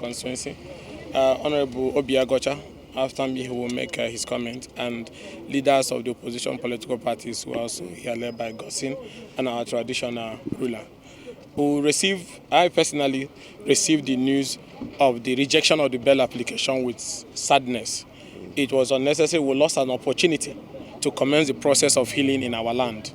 constituency. Honorable Obiagocha, after me, he will make his comment, and leaders of the opposition political parties who are also here led by Gosin and our traditional ruler. I personally received the news of the rejection of the bail application with sadness. It was unnecessary. We lost an opportunity to commence the process of healing in our land.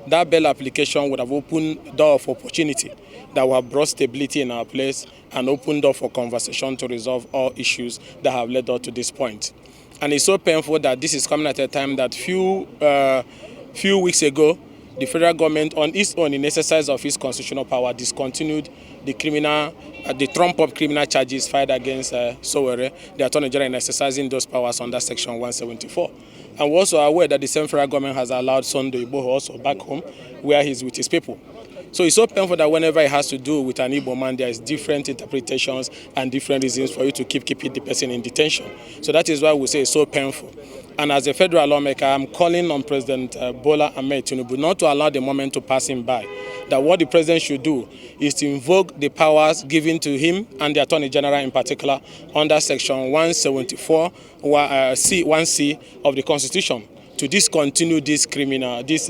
That bail application would have opened door of opportunity that would have brought stability in our place and opened door for conversation to resolve all issues that have led us to this point. And it's so painful that this is coming at a time that few weeks ago, the federal government, on its own, in exercise of its constitutional power, discontinued the trump-up criminal charges filed against Sowore, the Attorney General, in exercising those powers under Section 174. And we're also aware that the same federal government has allowed Sunday Igbo also back home, where he's with his people. So it's so painful that whenever it has to do with an Igbo man, there is different interpretations and different reasons for you to keeping the person in detention. So that is why we say it's so painful. And as a federal lawmaker, I'm calling on President Bola Ahmed Tinubu not to allow the moment to pass him by. That what the president should do is to invoke the powers given to him and the Attorney General in particular under Section 174, 1C of the Constitution, to discontinue these charges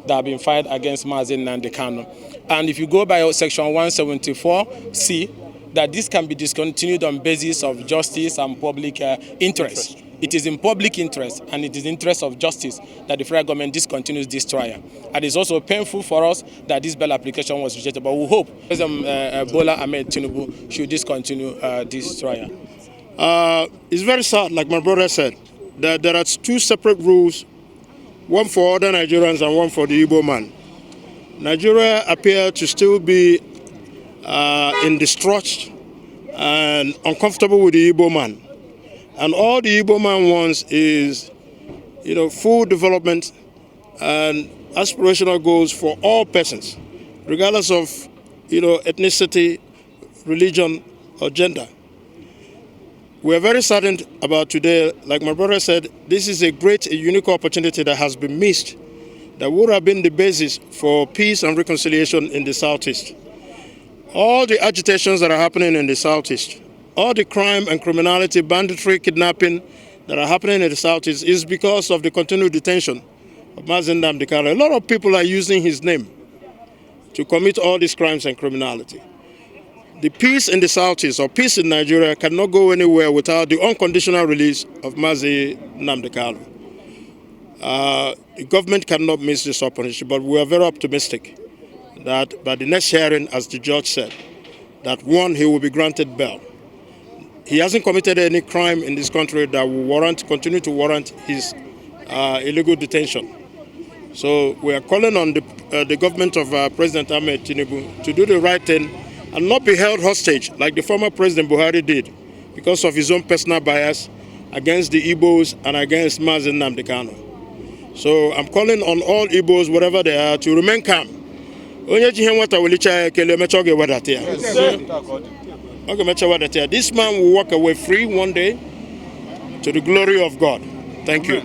that have been filed against Mazi Nnamdi Kanu. And if you go by Section 174C, that this can be discontinued on basis of justice and public interest. It is in public interest and it is in interest of justice that the federal government discontinues this trial. And it's also painful for us that this bail application was rejected, but we hope President Bola Ahmed Tinubu should discontinue this trial. It's very sad, like my brother said, that there are two separate rules, one for other Nigerians and one for the Igbo man. Nigeria appears to still be in distrust and uncomfortable with the Igbo man. And all the Igbo man wants is, full development and aspirational goals for all persons, regardless of, ethnicity, religion, or gender. We are very saddened about today. Like my brother said, this is a unique opportunity that has been missed, that would have been the basis for peace and reconciliation in the Southeast. All the agitations that are happening in the Southeast, all the crime and criminality, banditry, kidnapping that are happening in the Southeast is because of the continued detention of Mazi Nnamdi Kanu. A lot of people are using his name to commit all these crimes and criminality. The peace in the Southeast, or peace in Nigeria, cannot go anywhere without the unconditional release of Mazi Nnamdi Kanu. The government cannot miss this opportunity, but we are very optimistic that by the next hearing, as the judge said, that one, he will be granted bail. He hasn't committed any crime in this country that will continue to warrant his illegal detention. So we are calling on the government of President Ahmed Tinubu to do the right thing and not be held hostage like the former President Buhari did because of his own personal bias against the Igbos and against Mazi Nnamdi Kanu. So I'm calling on all Igbos, wherever they are, to remain calm. This man will walk away free one day to the glory of God. Thank you.